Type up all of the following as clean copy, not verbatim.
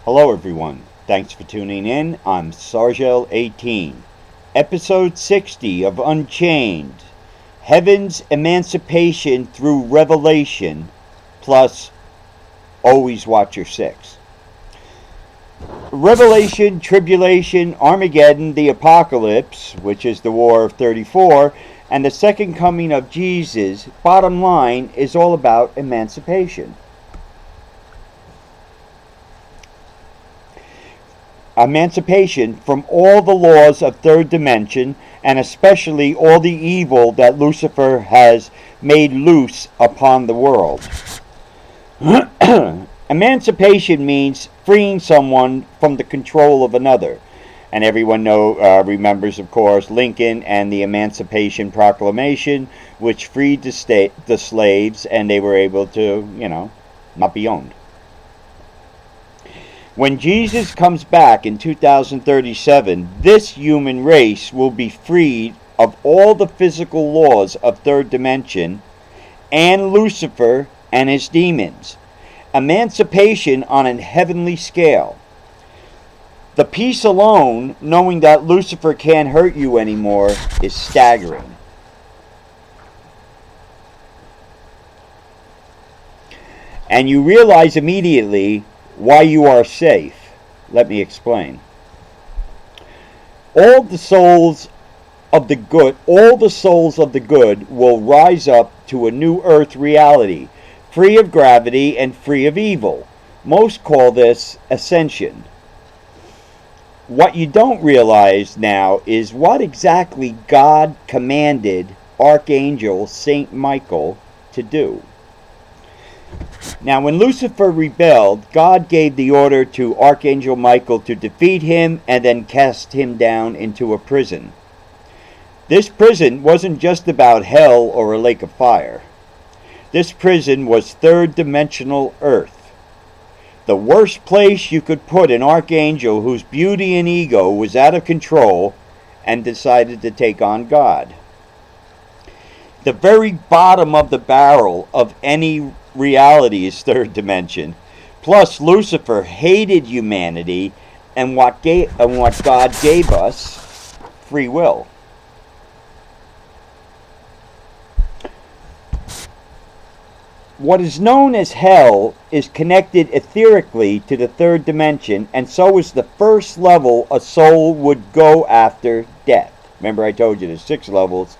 Hello everyone, thanks for tuning in. I'm Sargel18. Episode 60 of Unchained. Heaven's Emancipation Through Revelation, plus always watch your six. Revelation, Tribulation, Armageddon, the Apocalypse, which is the War of 34, and the Second Coming of Jesus, bottom line, is all about emancipation. Emancipation from all the laws of third dimension, and especially all the evil that Lucifer has made loose upon the world. Emancipation means freeing someone from the control of another. And everyone remembers, of course, Lincoln and the Emancipation Proclamation, which freed the slaves, and they were able to, not be owned. When Jesus comes back in 2037, this human race will be freed of all the physical laws of third dimension and Lucifer and his demons. Emancipation on a heavenly scale. The peace alone, knowing that Lucifer can't hurt you anymore, is staggering. And you realize immediately why you are safe. Let me explain. All the souls of the good will rise up to a new earth reality, free of gravity and free of evil. Most call this ascension. What you don't realize now is what exactly God commanded Archangel Saint Michael to do. Now, when Lucifer rebelled, God gave the order to Archangel Michael to defeat him and then cast him down into a prison. This prison wasn't just about hell or a lake of fire. This prison was third-dimensional Earth. The worst place you could put an archangel whose beauty and ego was out of control and decided to take on God. The very bottom of the barrel of any reality is third dimension. Plus, Lucifer hated humanity and what God gave us, free will. What is known as hell is connected etherically to the third dimension, and so is the first level a soul would go after death. Remember, I told you there's 6 levels.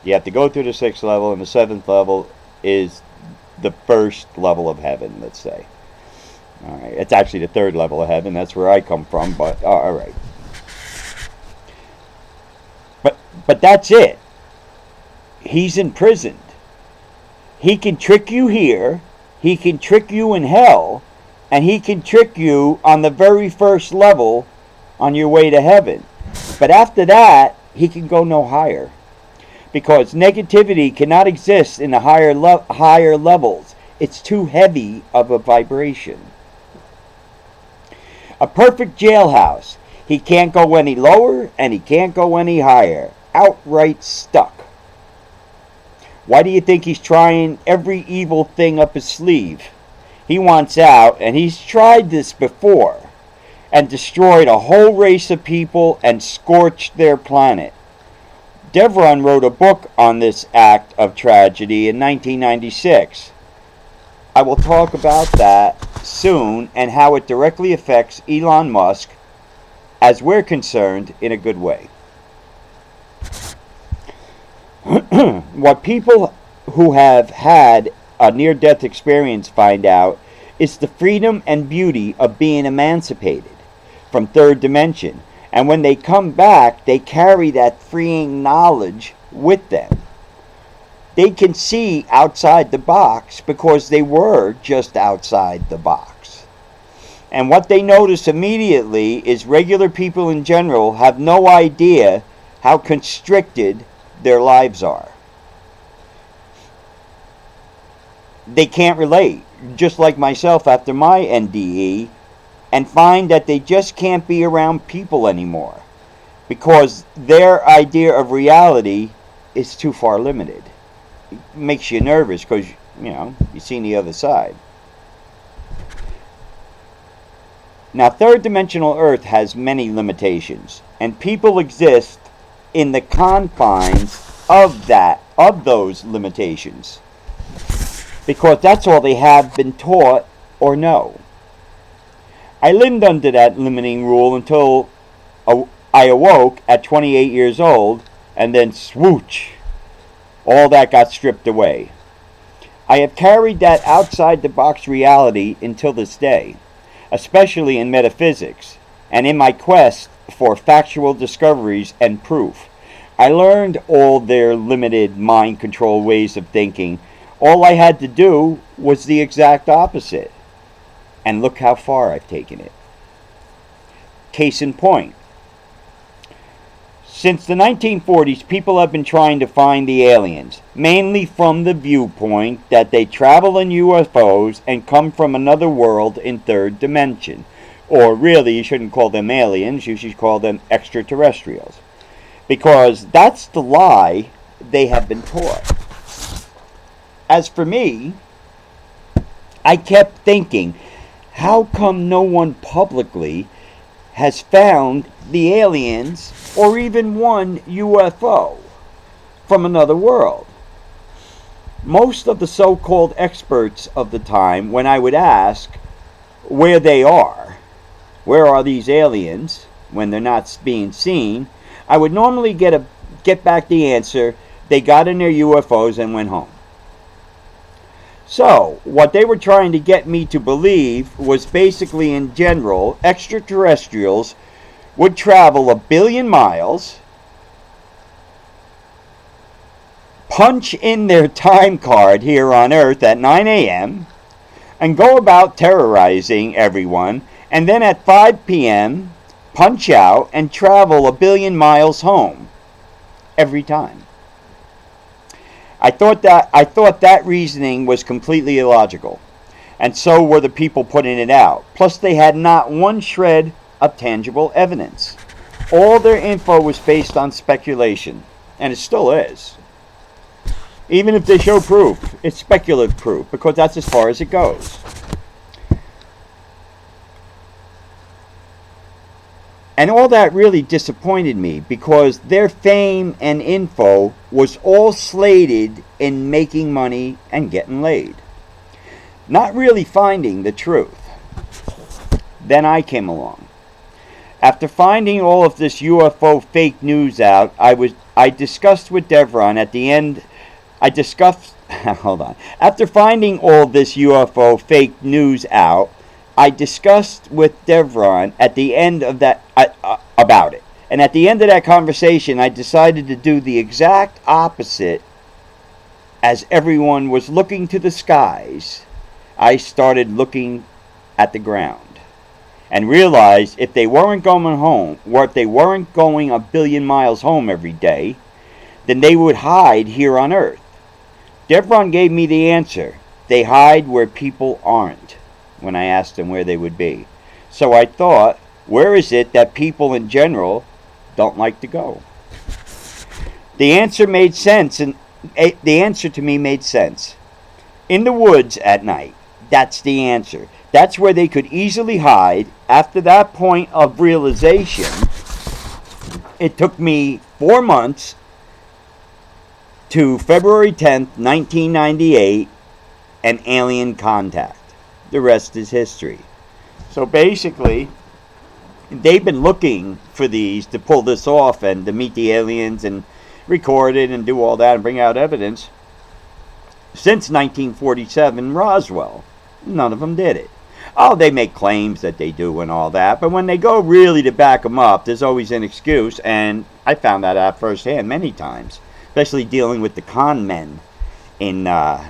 You have to go through the 6th level, and the 7th level is the first level of heaven, let's say. All right, it's actually the 3rd level of heaven. That's where I come from, but all right. But that's it. He's imprisoned. He can trick you here, he can trick you in hell, and he can trick you on the very first level on your way to heaven. But after that, he can go no higher. Because negativity cannot exist in the higher levels. It's too heavy of a vibration. A perfect jailhouse. He can't go any lower and he can't go any higher. Outright stuck. Why do you think he's trying every evil thing up his sleeve? He wants out, and he's tried this before and destroyed a whole race of people and scorched their planet. Devron wrote a book on this act of tragedy in 1996. I will talk about that soon and how it directly affects Elon Musk, as we're concerned, in a good way. What people who have had a near-death experience find out is the freedom and beauty of being emancipated from third dimension. And when they come back, they carry that freeing knowledge with them. They can see outside the box because they were just outside the box. And what they notice immediately is regular people in general have no idea how constricted their lives are. They can't relate, just like myself after my NDE, and find that they just can't be around people anymore because their idea of reality is too far limited. It makes you nervous because, you've seen the other side. Now, third dimensional Earth has many limitations, and people exist in the confines of those limitations, because that's all they have been taught or know. I lived under that limiting rule until I awoke at 28 years old, and then swoosh, all that got stripped away. I have carried that outside-the-box reality until this day, especially in metaphysics, and in my quest for factual discoveries and proof. I learned all their limited mind control ways of thinking. All I had to do was the exact opposite. And look how far I've taken it. Case in point. Since the 1940s, people have been trying to find the aliens, mainly from the viewpoint that they travel in UFOs and come from another world in third dimension. Or really, you shouldn't call them aliens, you should call them extraterrestrials. Because that's the lie they have been taught. As for me, I kept thinking, how come no one publicly has found the aliens or even one UFO from another world? Most of the so-called experts of the time, when I would ask where they are, where are these aliens, when they're not being seen, I would normally get back the answer, they got in their UFOs and went home. So, what they were trying to get me to believe was basically, in general, extraterrestrials would travel 1 billion miles, punch in their time card here on Earth at 9 a.m., and go about terrorizing everyone, and then at 5 p.m., punch out and travel 1 billion miles home every time. I thought that reasoning was completely illogical, and so were the people putting it out. Plus, they had not one shred of tangible evidence. All their info was based on speculation, and it still is. Even if they show proof, it's speculative proof, because that's as far as it goes. And all that really disappointed me, because their fame and info was all slated in making money and getting laid, not really finding the truth. Then I came along. After finding all of this UFO fake news out, I discussed with Devron at the end. After finding all this UFO fake news out, I discussed with Devron at the end of that about it. And at the end of that conversation, I decided to do the exact opposite. As everyone was looking to the skies, I started looking at the ground and realized if they weren't going home, or if they weren't going 1 billion miles home every day, then they would hide here on Earth. Devron gave me the answer. They hide where people aren't, when I asked them where they would be. So I thought, where is it that people in general don't like to go? The answer made sense, and the answer to me made sense. In the woods at night. That's the answer. That's where they could easily hide. After that point of realization, it took me 4 months to February 10th, 1998, and alien contact. The rest is history. So basically, they've been looking for these to pull this off and to meet the aliens and record it and do all that and bring out evidence since 1947 Roswell. None of them did it. Oh, they make claims that they do and all that, but when they go really to back them up, there's always an excuse, and I found that out firsthand many times, especially dealing with the con men in the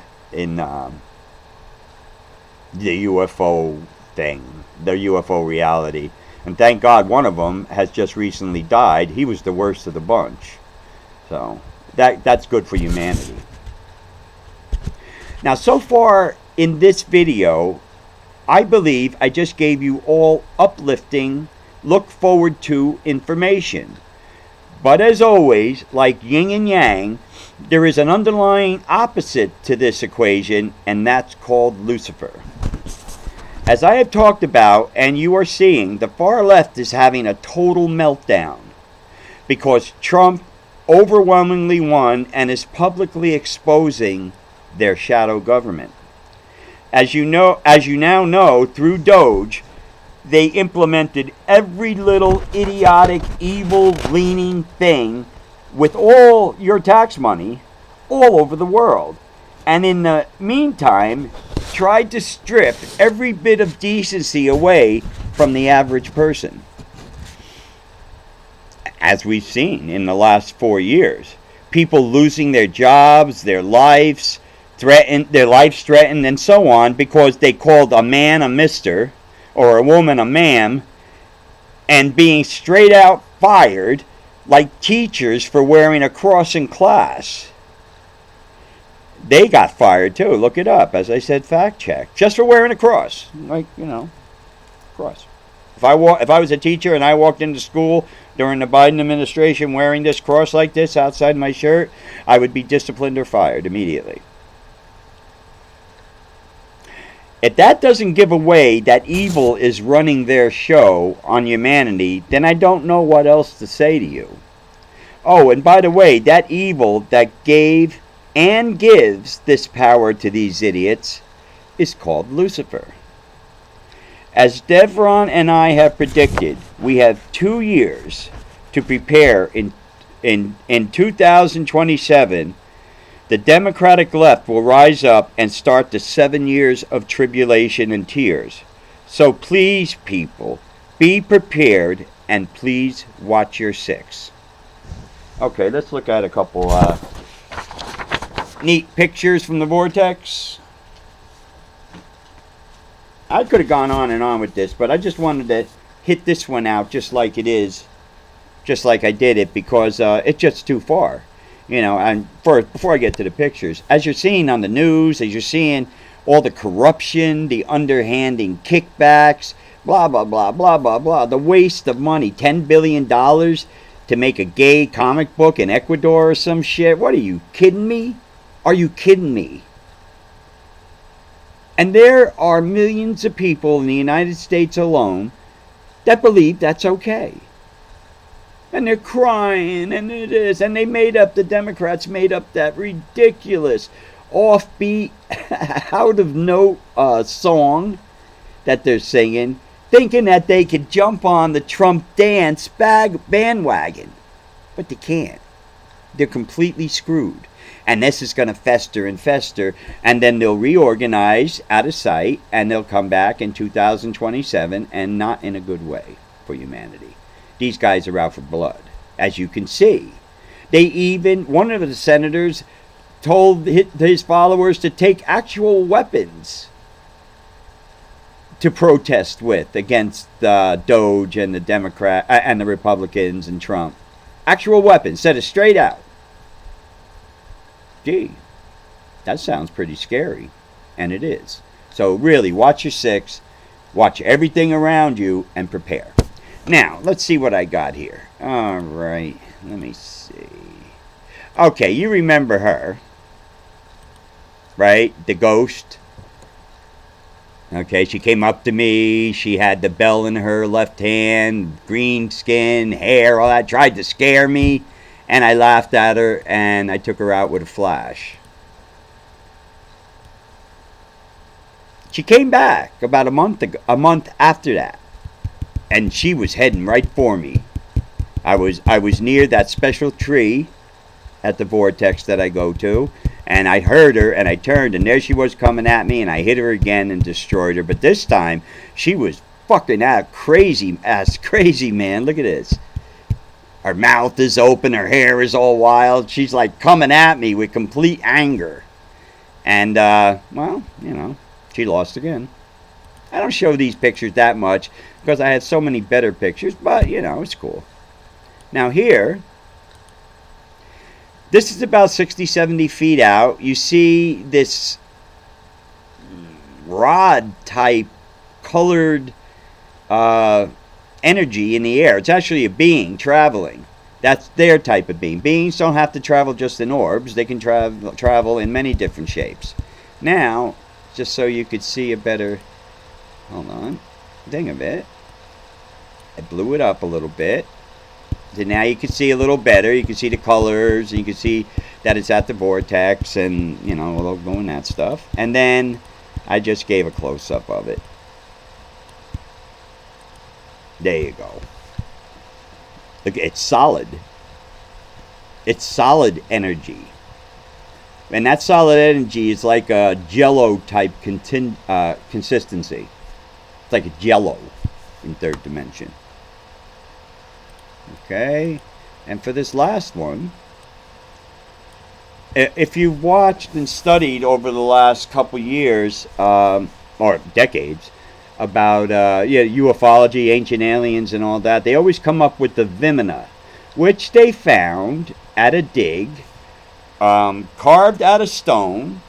UFO thing, the UFO reality. And thank God one of them has just recently died. He was the worst of the bunch. So that's good for humanity. Now, so far in this video, I believe I just gave you all uplifting, look forward to information. But as always, like yin and yang, there is an underlying opposite to this equation, and that's called Lucifer. As I have talked about, and you are seeing, the far left is having a total meltdown because Trump overwhelmingly won and is publicly exposing their shadow government. As you now know, through Doge, they implemented every little idiotic, evil-leaning thing with all your tax money all over the world. And in the meantime, tried to strip every bit of decency away from the average person. As we've seen in the last 4 years. People losing their jobs, their lives threatened, and so on, because they called a man a mister, or a woman a ma'am, and being straight out fired, like teachers for wearing a cross in class. They got fired too. Look it up. As I said, fact check. Just for wearing a cross. Like, cross. If I was a teacher and I walked into school during the Biden administration wearing this cross like this outside my shirt, I would be disciplined or fired immediately. If that doesn't give away that evil is running their show on humanity, then I don't know what else to say to you. Oh, and by the way, that evil that gave and gives this power to these idiots is called Lucifer. As Devron and I have predicted, we have 2 years to prepare. In 2027, the Democratic left will rise up and start the 7 years of tribulation and tears. So please, people, be prepared and please watch your six. Okay, let's look at a couple neat pictures from the vortex. I could have gone on and on with this, but I just wanted to hit this one out just like it is, just like I did it, because it's just too far. And before I get to the pictures, as you're seeing on the news, as you're seeing all the corruption, the underhanding kickbacks, blah, blah, blah, blah, blah, blah, the waste of money, $10 billion to make a gay comic book in Ecuador or some shit. What are you kidding me? Are you kidding me? And there are millions of people in the United States alone that believe that's okay. And they're crying, and it is. And the Democrats made up that ridiculous, offbeat, out of note song that they're singing, thinking that they could jump on the Trump dance bandwagon. But they can't. They're completely screwed. And this is going to fester and fester, and then they'll reorganize out of sight, and they'll come back in 2027, and not in a good way for humanity. These guys are out for blood, as you can see. One of the senators told his followers to take actual weapons to protest with against Doge and the Democrat and the Republicans and Trump. Actual weapons, said it straight out. Gee, that sounds pretty scary, and it is. So really, watch your six, watch everything around you, and prepare. Now, let's see what I got here. All right, let me see. Okay, you remember her, right? The ghost. Okay, she came up to me. She had the bell in her left hand, green skin, hair, all that. Tried to scare me. And I laughed at her, and I took her out with a flash. She came back about a month after that, and she was heading right for me. I was near that special tree at the vortex that I go to, and I heard her, and I turned, and there she was coming at me, and I hit her again and destroyed her. But this time, she was fucking crazy, man. Look at this. Her mouth is open, her hair is all wild. She's like coming at me with complete anger. And, she lost again. I don't show these pictures that much because I had so many better pictures, but, it's cool. Now here, this is about 60, 70 feet out. You see this rod-type colored energy in the air. It's actually a being traveling. That's their type of being. Beings don't have to travel just in orbs. They can travel in many different shapes. Now, just so you could see a better Hold on. Dang of it. I blew it up a little bit. So now you can see a little better. You can see the colors. And you can see that it's at the vortex and, you know, all going that stuff. And then I just gave a close-up of it. There you go. Look, it's solid. It's solid energy. And that solid energy is like a jello type consistency. It's like a jello in third dimension. Okay. And for this last one, if you've watched and studied over the last couple years, or decades, about ufology, ancient aliens and all that, they always come up with the Vimana, which they found at a dig, carved out of stone,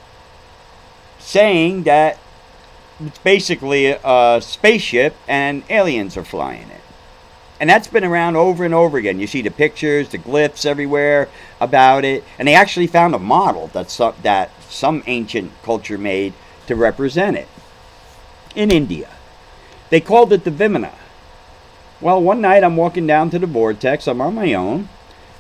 saying that it's basically a spaceship and aliens are flying it. And that's been around over and over again. You see the pictures, the glyphs everywhere about it. And they actually found a model that some ancient culture made to represent it in India. They called it the Vimana. Well, one night I'm walking down to the vortex. I'm on my own.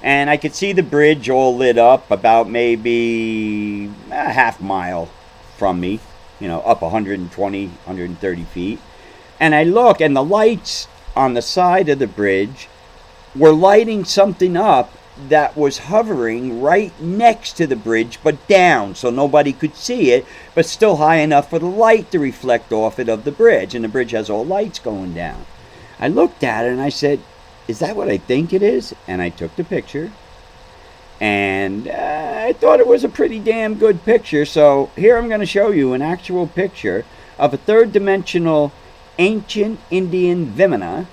And I could see the bridge all lit up about maybe a half mile from me. You know, up 120, 130 feet. And I look, and the lights on the side of the bridge were lighting something up that was hovering right next to the bridge, but down, so nobody could see it, but still high enough for the light to reflect off it of the bridge. And the bridge has all lights going down. I looked at it and I said, is that what I think it is? And I took the picture. And I thought it was a pretty damn good picture. So here I'm going to show you an actual picture of a third dimensional ancient Indian Vimana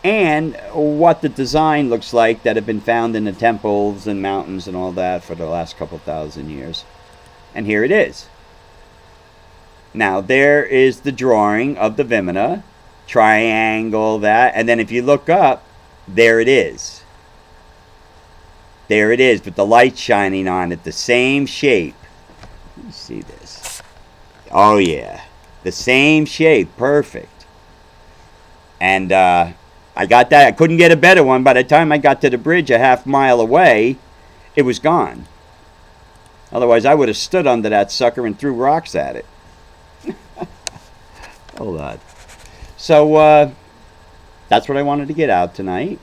and what the design looks like that have been found in the temples and mountains and all that for the last couple thousand years. And here it is. Now there is the drawing of the Vimana, triangle, that, and then if you look up, there it is. There it is, with the light shining on it, the same shape. Let me see this. Oh yeah, the same shape, perfect. And I got that. I couldn't get a better one. By the time I got to the bridge a half mile away, it was gone. Otherwise, I would have stood under that sucker and threw rocks at it. Hold on. So that's what I wanted to get out tonight.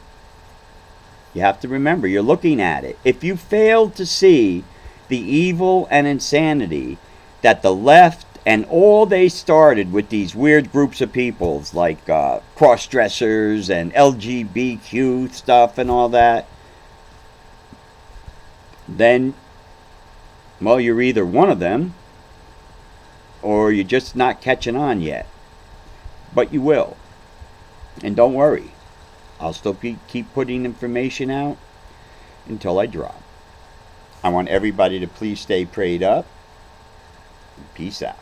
You have to remember, you're looking at it. If you fail to see the evil and insanity that the left and all they started with these weird groups of peoples like cross-dressers and LGBTQ stuff and all that, then, well, you're either one of them or you're just not catching on yet. But you will. And don't worry. I'll still keep putting information out until I drop. I want everybody to please stay prayed up. Peace out.